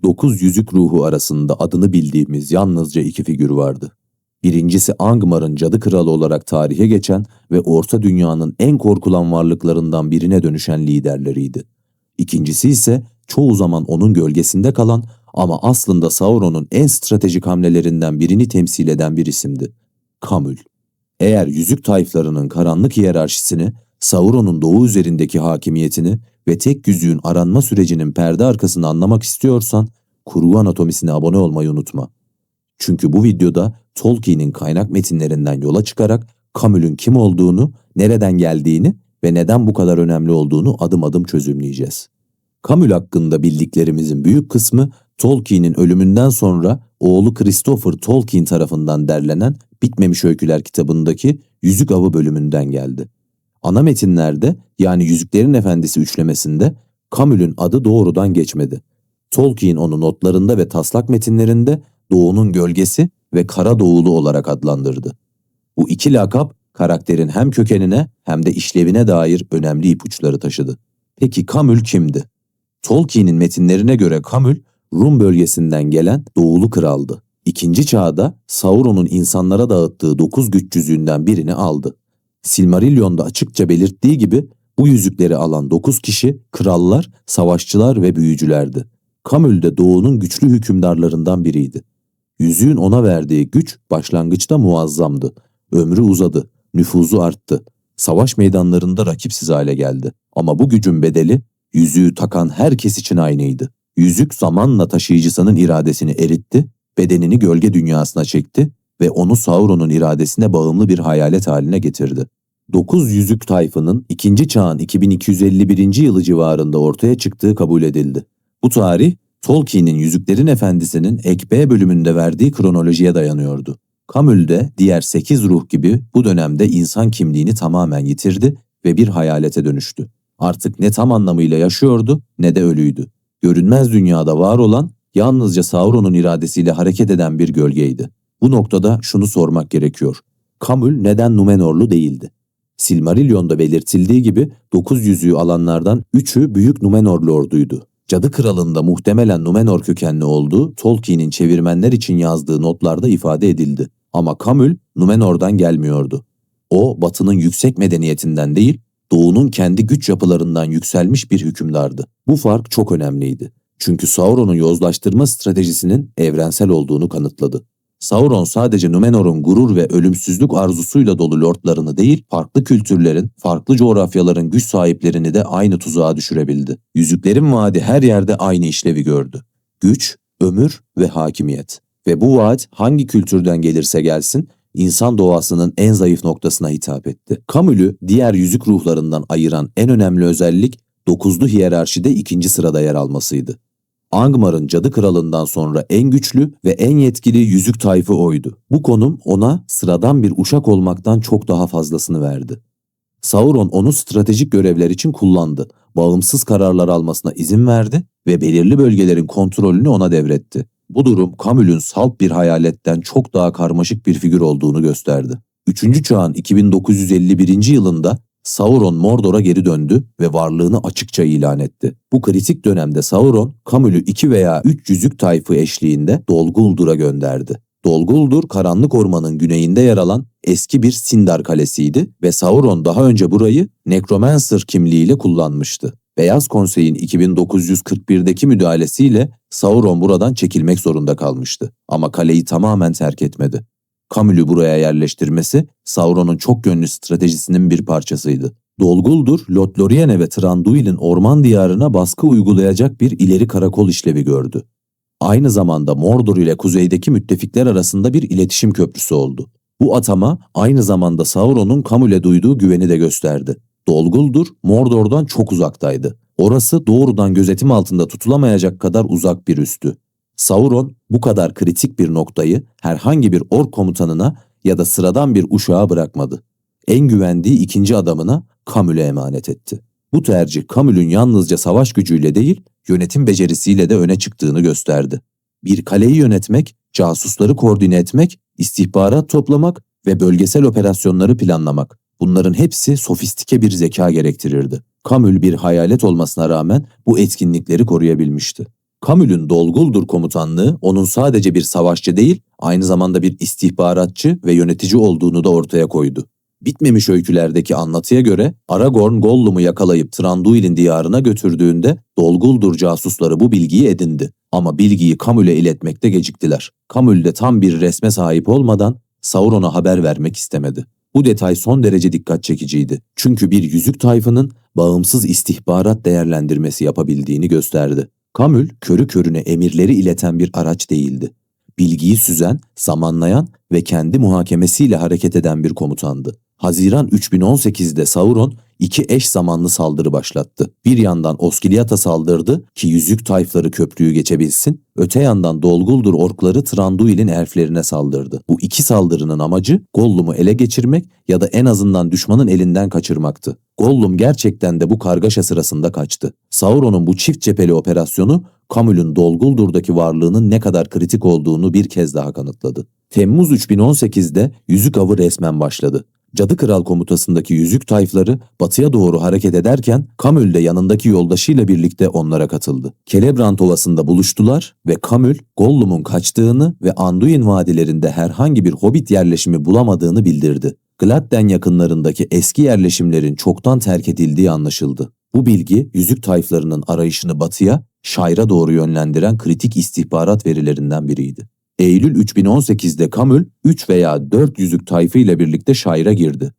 Dokuz yüzük ruhu arasında adını bildiğimiz yalnızca iki figür vardı. Birincisi Angmar'ın cadı kralı olarak tarihe geçen ve Orta Dünya'nın en korkulan varlıklarından birine dönüşen liderleriydi. İkincisi ise çoğu zaman onun gölgesinde kalan ama aslında Sauron'un en stratejik hamlelerinden birini temsil eden bir isimdi. Kamül. Eğer yüzük tayflarının karanlık hiyerarşisini, Sauron'un doğu üzerindeki hakimiyetini ve tek yüzüğün aranma sürecinin perde arkasını anlamak istiyorsan, Kurgu Anatomisi'ne abone olmayı unutma. Çünkü bu videoda Tolkien'in kaynak metinlerinden yola çıkarak Kamül'ün kim olduğunu, nereden geldiğini ve neden bu kadar önemli olduğunu adım adım çözümleyeceğiz. Kamül hakkında bildiklerimizin büyük kısmı Tolkien'in ölümünden sonra oğlu Christopher Tolkien tarafından derlenen Bitmemiş Öyküler kitabındaki Yüzük Avı bölümünden geldi. Ana metinlerde, yani Yüzüklerin Efendisi üçlemesinde Kamül'ün adı doğrudan geçmedi. Tolkien onu notlarında ve taslak metinlerinde Doğu'nun Gölgesi ve Kara Doğulu olarak adlandırdı. Bu iki lakap karakterin hem kökenine hem de işlevine dair önemli ipuçları taşıdı. Peki Kamül kimdi? Tolkien'in metinlerine göre Kamül, Rum bölgesinden gelen Doğulu kraldı. İkinci çağda Sauron'un insanlara dağıttığı 9 güç yüzüğünden birini aldı. Silmarillion'da açıkça belirttiği gibi bu yüzükleri alan 9 kişi krallar, savaşçılar ve büyücülerdi. Kamül de Doğu'nun güçlü hükümdarlarından biriydi. Yüzüğün ona verdiği güç başlangıçta muazzamdı. Ömrü uzadı, nüfuzu arttı. Savaş meydanlarında rakipsiz hale geldi. Ama bu gücün bedeli yüzüğü takan herkes için aynıydı. Yüzük zamanla taşıyıcısının iradesini eritti, bedenini gölge dünyasına çekti ve onu Sauron'un iradesine bağımlı bir hayalet haline getirdi. 9 yüzük tayfının 2. çağın 2251. yılı civarında ortaya çıktığı kabul edildi. Bu tarih, Tolkien'in Yüzüklerin Efendisi'nin Ek B bölümünde verdiği kronolojiye dayanıyordu. Kamül de diğer 8 ruh gibi bu dönemde insan kimliğini tamamen yitirdi ve bir hayalete dönüştü. Artık ne tam anlamıyla yaşıyordu ne de ölüydü. Görünmez dünyada var olan, yalnızca Sauron'un iradesiyle hareket eden bir gölgeydi. Bu noktada şunu sormak gerekiyor. Kamül neden Númenorlu değildi? Silmarillion'da belirtildiği gibi 9 yüzüğü alanlardan 3'ü Büyük Númenor Lord'uydu. Cadı Kralı'nda muhtemelen Númenor kökenli olduğu Tolkien'in çevirmenler için yazdığı notlarda ifade edildi. Ama Kamül Númenor'dan gelmiyordu. O, Batı'nın yüksek medeniyetinden değil, Doğu'nun kendi güç yapılarından yükselmiş bir hükümdardı. Bu fark çok önemliydi. Çünkü Sauron'un yozlaştırma stratejisinin evrensel olduğunu kanıtladı. Sauron sadece Númenor'un gurur ve ölümsüzlük arzusuyla dolu lordlarını değil, farklı kültürlerin, farklı coğrafyaların güç sahiplerini de aynı tuzağa düşürebildi. Yüzüklerin vaadi her yerde aynı işlevi gördü. Güç, ömür ve hakimiyet. Ve bu vaat hangi kültürden gelirse gelsin, insan doğasının en zayıf noktasına hitap etti. Kamül'ü diğer yüzük ruhlarından ayıran en önemli özellik, 9'lu hiyerarşide 2. sırada yer almasıydı. Angmar'ın cadı kralından sonra en güçlü ve en yetkili yüzük tayfı oydu. Bu konum ona sıradan bir uşak olmaktan çok daha fazlasını verdi. Sauron onu stratejik görevler için kullandı, bağımsız kararlar almasına izin verdi ve belirli bölgelerin kontrolünü ona devretti. Bu durum Kamül'ün salt bir hayaletten çok daha karmaşık bir figür olduğunu gösterdi. 3. çağın 2951. yılında Sauron Mordor'a geri döndü ve varlığını açıkça ilan etti. Bu kritik dönemde Sauron, Kamül'ü 2 veya 3 yüzük tayfı eşliğinde Dol Guldur gönderdi. Dol Guldur, karanlık ormanın güneyinde yer alan eski bir Sindar kalesiydi ve Sauron daha önce burayı Necromancer kimliğiyle kullanmıştı. Beyaz Konsey'in 2941'deki müdahalesiyle Sauron buradan çekilmek zorunda kalmıştı. Ama kaleyi tamamen terk etmedi. Kamül'ü buraya yerleştirmesi Sauron'un çok yönlü stratejisinin bir parçasıydı. Dol Guldur, Lothlorien ve Thranduil'in orman diyarına baskı uygulayacak bir ileri karakol işlevi gördü. Aynı zamanda Mordor ile kuzeydeki müttefikler arasında bir iletişim köprüsü oldu. Bu atama aynı zamanda Sauron'un Kamül'e duyduğu güveni de gösterdi. Dol Guldur, Mordor'dan çok uzaktaydı. Orası doğrudan gözetim altında tutulamayacak kadar uzak bir üstü. Sauron bu kadar kritik bir noktayı herhangi bir ork komutanına ya da sıradan bir uşağa bırakmadı. En güvendiği 2. adamına Kamül'e emanet etti. Bu tercih Kamül'ün yalnızca savaş gücüyle değil, yönetim becerisiyle de öne çıktığını gösterdi. Bir kaleyi yönetmek, casusları koordine etmek, istihbarat toplamak ve bölgesel operasyonları planlamak. Bunların hepsi sofistike bir zeka gerektirirdi. Kamül bir hayalet olmasına rağmen bu etkinlikleri koruyabilmişti. Kamül'ün Dolguldur komutanlığı onun sadece bir savaşçı değil, aynı zamanda bir istihbaratçı ve yönetici olduğunu da ortaya koydu. Bitmemiş öykülerdeki anlatıya göre Aragorn Gollum'u yakalayıp Thranduil'in diyarına götürdüğünde Dolguldur casusları bu bilgiyi edindi. Ama bilgiyi Kamül'e iletmekte geciktiler. Kamül de tam bir resme sahip olmadan Sauron'a haber vermek istemedi. Bu detay son derece dikkat çekiciydi. Çünkü bir yüzük tayfının bağımsız istihbarat değerlendirmesi yapabildiğini gösterdi. Kamül, körü körüne emirleri ileten bir araç değildi. Bilgiyi süzen, zamanlayan ve kendi muhakemesiyle hareket eden bir komutandı. Haziran 3018'de Sauron iki eş zamanlı saldırı başlattı. Bir yandan Osgiliath'a saldırdı ki yüzük tayfları köprüyü geçebilsin, öte yandan Dolguldur orkları Thranduil'in elflerine saldırdı. Bu iki saldırının amacı Gollum'u ele geçirmek ya da en azından düşmanın elinden kaçırmaktı. Gollum gerçekten de bu kargaşa sırasında kaçtı. Sauron'un bu çift cepheli operasyonu Kamül'ün Dolguldur'daki varlığının ne kadar kritik olduğunu bir kez daha kanıtladı. Temmuz 3018'de yüzük avı resmen başladı. Cadı Kral komutasındaki yüzük tayfları batıya doğru hareket ederken Kamül de yanındaki yoldaşıyla birlikte onlara katıldı. Celebrant Ovası'nda buluştular ve Kamül, Gollum'un kaçtığını ve Anduin vadilerinde herhangi bir hobbit yerleşimi bulamadığını bildirdi. Gladden yakınlarındaki eski yerleşimlerin çoktan terk edildiği anlaşıldı. Bu bilgi yüzük tayflarının arayışını batıya, Shire'a doğru yönlendiren kritik istihbarat verilerinden biriydi. Eylül 3018'de Kamül 3 veya 4 yüzük tayfı ile birlikte Shire'a girdi.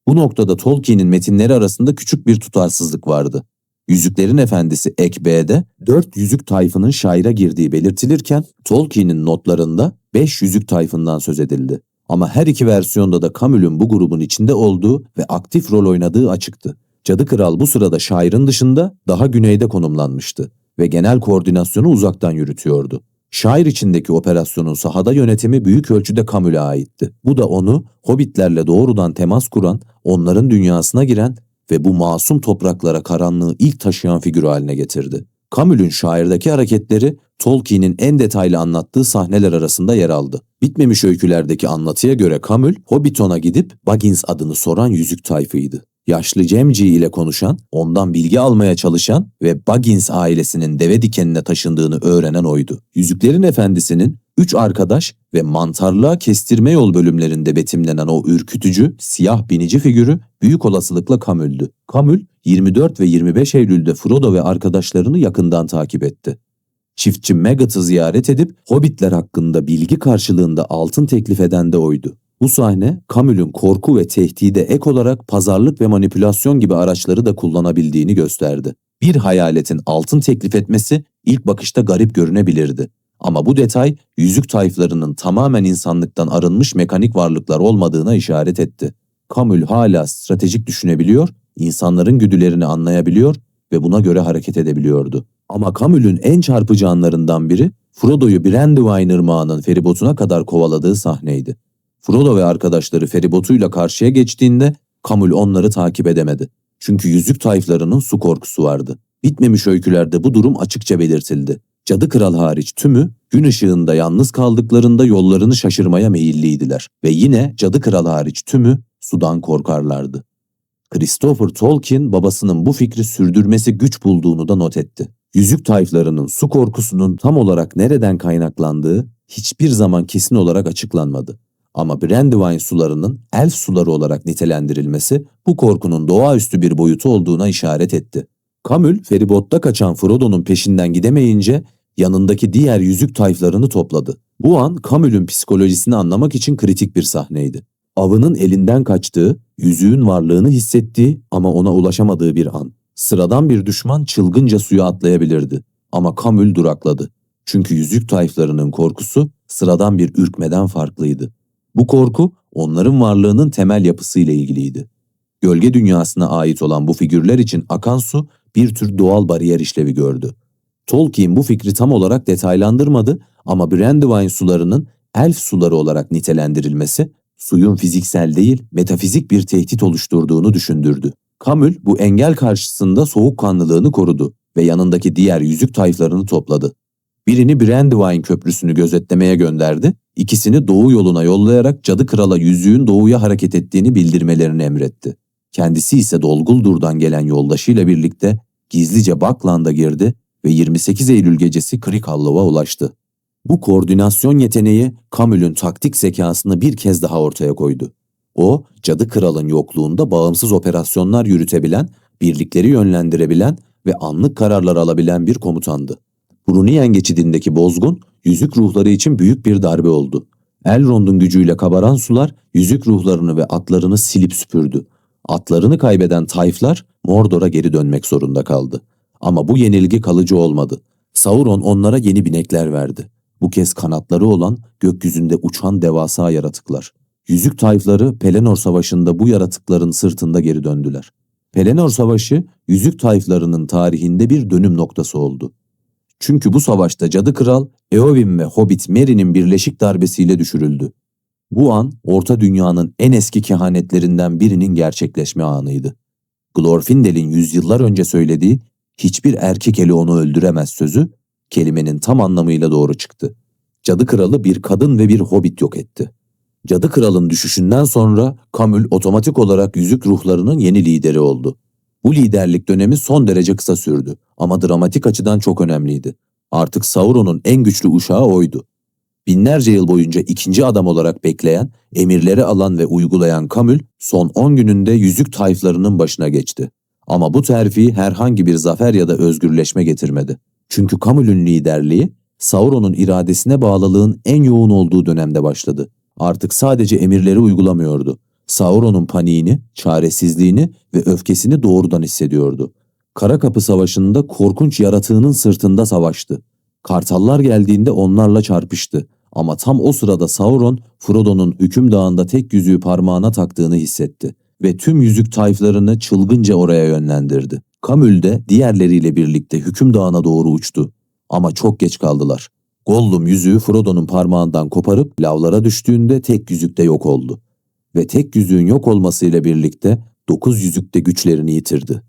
Bu noktada Tolkien'in metinleri arasında küçük bir tutarsızlık vardı. Yüzüklerin Efendisi Ek B'de 4 yüzük tayfının Shire'a girdiği belirtilirken Tolkien'in notlarında 5 yüzük tayfından söz edildi. Ama her iki versiyonda da Kamül'ün bu grubun içinde olduğu ve aktif rol oynadığı açıktı. Cadı Kral bu sırada Shire'ın dışında daha güneyde konumlanmıştı ve genel koordinasyonu uzaktan yürütüyordu. Shire içindeki operasyonun sahada yönetimi büyük ölçüde Kamül'e aitti. Bu da onu Hobbitlerle doğrudan temas kuran, onların dünyasına giren ve bu masum topraklara karanlığı ilk taşıyan figür haline getirdi. Kamül'ün Shire'daki hareketleri Tolkien'in en detaylı anlattığı sahneler arasında yer aldı. Bitmemiş öykülerdeki anlatıya göre Kamül, Hobbiton'a gidip Baggins adını soran yüzük tayfıydı. Yaşlı Cemci ile konuşan, ondan bilgi almaya çalışan ve Baggins ailesinin deve dikenine taşındığını öğrenen oydu. Yüzüklerin Efendisi'nin 3 arkadaş ve mantarlığa kestirme yol bölümlerinde betimlenen o ürkütücü, siyah binici figürü büyük olasılıkla Kamül'dü. Kamül, 24 ve 25 Eylül'de Frodo ve arkadaşlarını yakından takip etti. Çiftçi Maggott'ı ziyaret edip Hobbitler hakkında bilgi karşılığında altın teklif eden de oydu. Bu sahne, Kamül'ün korku ve tehdide ek olarak pazarlık ve manipülasyon gibi araçları da kullanabildiğini gösterdi. Bir hayaletin altın teklif etmesi ilk bakışta garip görünebilirdi. Ama bu detay, yüzük tayflarının tamamen insanlıktan arınmış mekanik varlıklar olmadığına işaret etti. Kamül hala stratejik düşünebiliyor, insanların güdülerini anlayabiliyor ve buna göre hareket edebiliyordu. Ama Kamül'ün en çarpıcı anlarından biri, Frodo'yu Brandywine Irmağı'nın feribotuna kadar kovaladığı sahneydi. Frodo ve arkadaşları feribotuyla karşıya geçtiğinde Kamül onları takip edemedi. Çünkü yüzük tayflarının su korkusu vardı. Bitmemiş öykülerde bu durum açıkça belirtildi. Cadı Kral hariç tümü gün ışığında yalnız kaldıklarında yollarını şaşırmaya meyilliydiler. Ve yine Cadı Kral hariç tümü sudan korkarlardı. Christopher Tolkien babasının bu fikri sürdürmesi güç bulduğunu da not etti. Yüzük tayflarının su korkusunun tam olarak nereden kaynaklandığı hiçbir zaman kesin olarak açıklanmadı. Ama Brandywine sularının elf suları olarak nitelendirilmesi bu korkunun doğaüstü bir boyutu olduğuna işaret etti. Kamül, feribotta kaçan Frodo'nun peşinden gidemeyince yanındaki diğer yüzük tayflarını topladı. Bu an Kamül'ün psikolojisini anlamak için kritik bir sahneydi. Avının elinden kaçtığı, yüzüğün varlığını hissettiği ama ona ulaşamadığı bir an. Sıradan bir düşman çılgınca suya atlayabilirdi. Ama Kamül durakladı. Çünkü yüzük tayflarının korkusu sıradan bir ürkmeden farklıydı. Bu korku onların varlığının temel yapısıyla ilgiliydi. Gölge dünyasına ait olan bu figürler için akan su bir tür doğal bariyer işlevi gördü. Tolkien bu fikri tam olarak detaylandırmadı ama Brandywine sularının elf suları olarak nitelendirilmesi suyun fiziksel değil metafizik bir tehdit oluşturduğunu düşündürdü. Kamül bu engel karşısında soğukkanlılığını korudu ve yanındaki diğer yüzük tayflarını topladı. Birini Brandywine Köprüsü'nü gözetlemeye gönderdi, ikisini doğu yoluna yollayarak Cadı Kral'a yüzüğün doğuya hareket ettiğini bildirmelerini emretti. Kendisi ise Dolguldur'dan gelen yoldaşıyla birlikte gizlice Bakland'a girdi ve 28 Eylül gecesi Krikallov'a ulaştı. Bu koordinasyon yeteneği Kamül'ün taktik zekasını bir kez daha ortaya koydu. O, Cadı Kral'ın yokluğunda bağımsız operasyonlar yürütebilen, birlikleri yönlendirebilen ve anlık kararlar alabilen bir komutandı. Brunien geçidindeki bozgun, yüzük ruhları için büyük bir darbe oldu. Elrond'un gücüyle kabaran sular, yüzük ruhlarını ve atlarını silip süpürdü. Atlarını kaybeden tayflar Mordor'a geri dönmek zorunda kaldı. Ama bu yenilgi kalıcı olmadı. Sauron onlara yeni binekler verdi. Bu kez kanatları olan, gökyüzünde uçan devasa yaratıklar. Yüzük tayfları Pelennor Savaşı'nda bu yaratıkların sırtında geri döndüler. Pelennor Savaşı, yüzük tayflarının tarihinde bir dönüm noktası oldu. Çünkü bu savaşta Cadı Kral, Eowyn ve Hobbit Merry'nin birleşik darbesiyle düşürüldü. Bu an, Orta Dünya'nın en eski kehanetlerinden birinin gerçekleşme anıydı. Glorfindel'in yüzyıllar önce söylediği "hiçbir erkek eli onu öldüremez" sözü, kelimenin tam anlamıyla doğru çıktı. Cadı Kralı bir kadın ve bir hobbit yok etti. Cadı Kral'ın düşüşünden sonra Kamül otomatik olarak yüzük ruhlarının yeni lideri oldu. Bu liderlik dönemi son derece kısa sürdü ama dramatik açıdan çok önemliydi. Artık Sauron'un en güçlü uşağı oydu. Binlerce yıl boyunca ikinci adam olarak bekleyen, emirleri alan ve uygulayan Kamül, son 10 gününde yüzük tayflarının başına geçti. Ama bu terfi herhangi bir zafer ya da özgürleşme getirmedi. Çünkü Kamül'ün liderliği, Sauron'un iradesine bağlılığın en yoğun olduğu dönemde başladı. Artık sadece emirleri uygulamıyordu. Sauron'un paniğini, çaresizliğini ve öfkesini doğrudan hissediyordu. Kara Kapı Savaşı'nda korkunç yaratığının sırtında savaştı. Kartallar geldiğinde onlarla çarpıştı. Ama tam o sırada Sauron, Frodo'nun hüküm dağında tek yüzüğü parmağına taktığını hissetti ve tüm yüzük tayflarını çılgınca oraya yönlendirdi. Kamül de diğerleriyle birlikte hüküm dağına doğru uçtu. Ama çok geç kaldılar. Gollum yüzüğü Frodo'nun parmağından koparıp lavlara düştüğünde tek yüzük de yok oldu. Ve tek yüzüğün yok olmasıyla birlikte 9 yüzük de güçlerini yitirdi.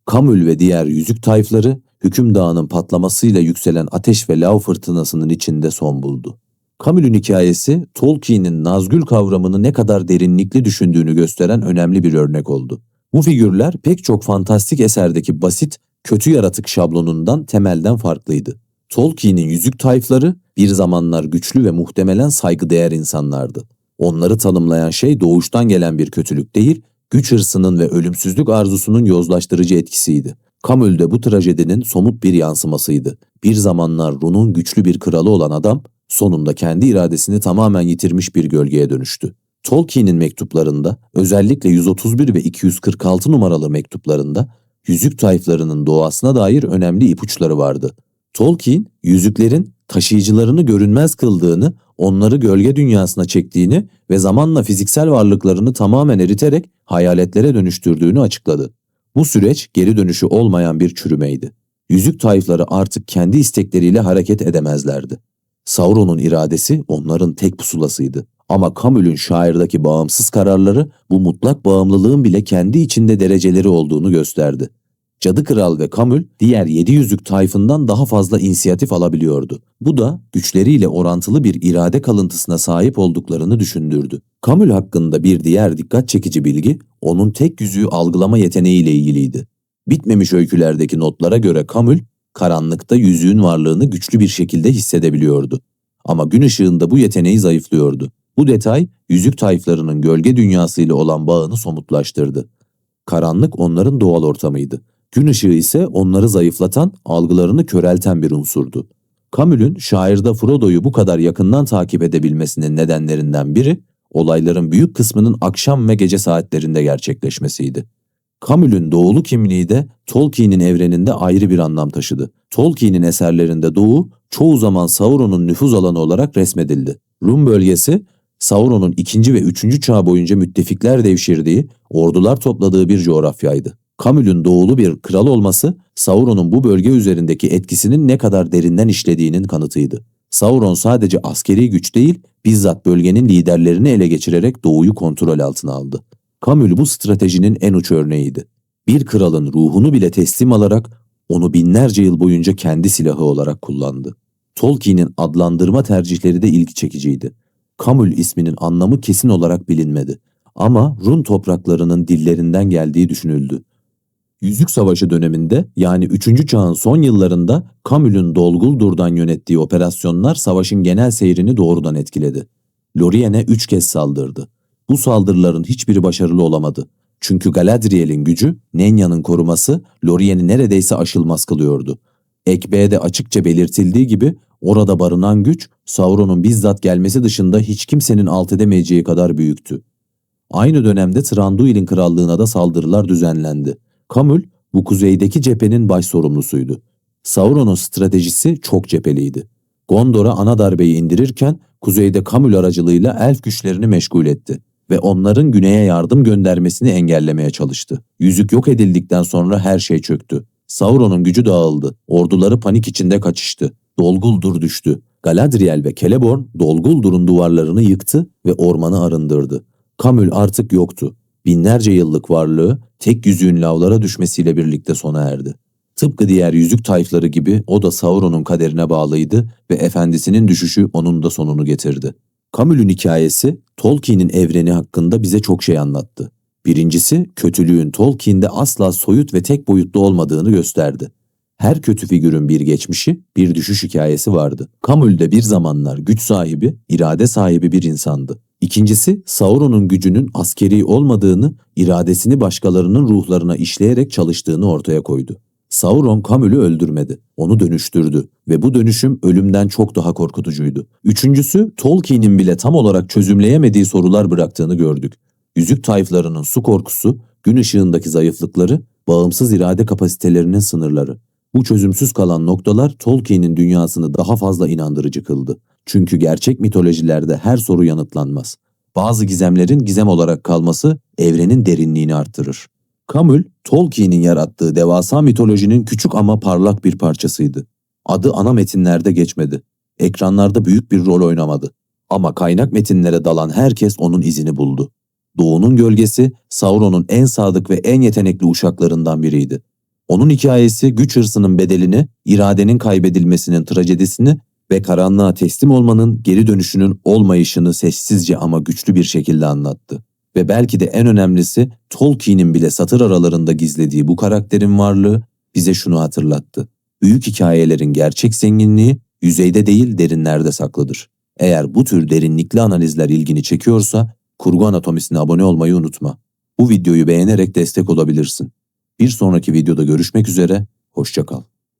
Kamül ve diğer yüzük tayfları hüküm dağının patlamasıyla yükselen ateş ve lav fırtınasının içinde son buldu. Kamül'ün hikayesi, Tolkien'in Nazgûl kavramını ne kadar derinlikli düşündüğünü gösteren önemli bir örnek oldu. Bu figürler pek çok fantastik eserdeki basit, kötü yaratık şablonundan temelden farklıydı. Tolkien'in yüzük tayfları bir zamanlar güçlü ve muhtemelen saygıdeğer insanlardı. Onları tanımlayan şey doğuştan gelen bir kötülük değil, güç hırsının ve ölümsüzlük arzusunun yozlaştırıcı etkisiydi. Kamül de bu trajedinin somut bir yansımasıydı. Bir zamanlar Run'un güçlü bir kralı olan adam, sonunda kendi iradesini tamamen yitirmiş bir gölgeye dönüştü. Tolkien'in mektuplarında, özellikle 131 ve 246 numaralı mektuplarında, yüzük tayflarının doğasına dair önemli ipuçları vardı. Tolkien, yüzüklerin taşıyıcılarını görünmez kıldığını, onları gölge dünyasına çektiğini ve zamanla fiziksel varlıklarını tamamen eriterek hayaletlere dönüştürdüğünü açıkladı. Bu süreç geri dönüşü olmayan bir çürümeydi. Yüzük tayfları artık kendi istekleriyle hareket edemezlerdi. Sauron'un iradesi onların tek pusulasıydı. Ama Kamül'ün şairdeki bağımsız kararları bu mutlak bağımlılığın bile kendi içinde dereceleri olduğunu gösterdi. Cadı Kral ve Kamül diğer 7 yüzük tayfından daha fazla inisiyatif alabiliyordu. Bu da güçleriyle orantılı bir irade kalıntısına sahip olduklarını düşündürdü. Kamül hakkında bir diğer dikkat çekici bilgi onun tek yüzüğü algılama yeteneğiyle ilgiliydi. Bitmemiş öykülerdeki notlara göre Kamül karanlıkta yüzüğün varlığını güçlü bir şekilde hissedebiliyordu. Ama gün ışığında bu yeteneği zayıflıyordu. Bu detay yüzük tayflarının gölge dünyasıyla olan bağını somutlaştırdı. Karanlık onların doğal ortamıydı. Gün ışığı ise onları zayıflatan, algılarını körelten bir unsurdu. Kamül'ün şairde Frodo'yu bu kadar yakından takip edebilmesinin nedenlerinden biri, olayların büyük kısmının akşam ve gece saatlerinde gerçekleşmesiydi. Kamül'ün doğulu kimliği de Tolkien'in evreninde ayrı bir anlam taşıdı. Tolkien'in eserlerinde doğu, çoğu zaman Sauron'un nüfuz alanı olarak resmedildi. Rum bölgesi, Sauron'un 2. ve 3. çağ boyunca müttefikler devşirdiği, ordular topladığı bir coğrafyaydı. Kamül'ün doğulu bir kral olması, Sauron'un bu bölge üzerindeki etkisinin ne kadar derinden işlediğinin kanıtıydı. Sauron sadece askeri güç değil, bizzat bölgenin liderlerini ele geçirerek doğuyu kontrol altına aldı. Kamül bu stratejinin en uç örneğiydi. Bir kralın ruhunu bile teslim alarak onu binlerce yıl boyunca kendi silahı olarak kullandı. Tolkien'in adlandırma tercihleri de ilgi çekiciydi. Kamül isminin anlamı kesin olarak bilinmedi ama Run topraklarının dillerinden geldiği düşünüldü. Yüzük Savaşı döneminde yani 3. çağın son yıllarında Camus'un Dol Guldur'dan yönettiği operasyonlar savaşın genel seyrini doğrudan etkiledi. Lorien'e 3 kez saldırdı. Bu saldırıların hiçbiri başarılı olamadı. Çünkü Galadriel'in gücü, Nenya'nın koruması Lorien'i neredeyse aşılmaz kılıyordu. Ek B'de açıkça belirtildiği gibi orada barınan güç Sauron'un bizzat gelmesi dışında hiç kimsenin alt edemeyeceği kadar büyüktü. Aynı dönemde Thranduil'in krallığına da saldırılar düzenlendi. Camul bu kuzeydeki cephenin baş sorumlusuydu. Sauron'un stratejisi çok cepheliydi. Gondor'a ana darbeyi indirirken kuzeyde Camul aracılığıyla elf güçlerini meşgul etti ve onların güneye yardım göndermesini engellemeye çalıştı. Yüzük yok edildikten sonra her şey çöktü. Sauron'un gücü dağıldı. Orduları panik içinde kaçıştı. Dol Guldur düştü. Galadriel ve Celeborn Dol Guldur'un duvarlarını yıktı ve ormanı arındırdı. Camul artık yoktu. Binlerce yıllık varlığı tek yüzüğün lavlara düşmesiyle birlikte sona erdi. Tıpkı diğer yüzük tayfları gibi o da Sauron'un kaderine bağlıydı ve efendisinin düşüşü onun da sonunu getirdi. Camul'un hikayesi Tolkien'in evreni hakkında bize çok şey anlattı. Birincisi, kötülüğün Tolkien'de asla soyut ve tek boyutlu olmadığını gösterdi. Her kötü figürün bir geçmişi, bir düşüş hikayesi vardı. Camul de bir zamanlar güç sahibi, irade sahibi bir insandı. İkincisi, Sauron'un gücünün askeri olmadığını, iradesini başkalarının ruhlarına işleyerek çalıştığını ortaya koydu. Sauron Camul'u öldürmedi, onu dönüştürdü ve bu dönüşüm ölümden çok daha korkutucuydu. Üçüncüsü, Tolkien'in bile tam olarak çözümleyemediği sorular bıraktığını gördük. Yüzük tayflarının su korkusu, gün ışığındaki zayıflıkları, bağımsız irade kapasitelerinin sınırları. Bu çözümsüz kalan noktalar Tolkien'in dünyasını daha fazla inandırıcı kıldı. Çünkü gerçek mitolojilerde her soru yanıtlanmaz. Bazı gizemlerin gizem olarak kalması evrenin derinliğini artırır. Camul, Tolkien'in yarattığı devasa mitolojinin küçük ama parlak bir parçasıydı. Adı ana metinlerde geçmedi. Ekranlarda büyük bir rol oynamadı. Ama kaynak metinlere dalan herkes onun izini buldu. Doğu'nun gölgesi, Sauron'un en sadık ve en yetenekli uşaklarından biriydi. Onun hikayesi güç hırsının bedelini, iradenin kaybedilmesinin trajedisini ve karanlığa teslim olmanın geri dönüşünün olmayışını sessizce ama güçlü bir şekilde anlattı. Ve belki de en önemlisi Tolkien'in bile satır aralarında gizlediği bu karakterin varlığı bize şunu hatırlattı. Büyük hikayelerin gerçek zenginliği yüzeyde değil derinlerde saklıdır. Eğer bu tür derinlikli analizler ilgini çekiyorsa Kurgu Anatomisi'ne abone olmayı unutma. Bu videoyu beğenerek destek olabilirsin. Bir sonraki videoda görüşmek üzere, hoşça kal.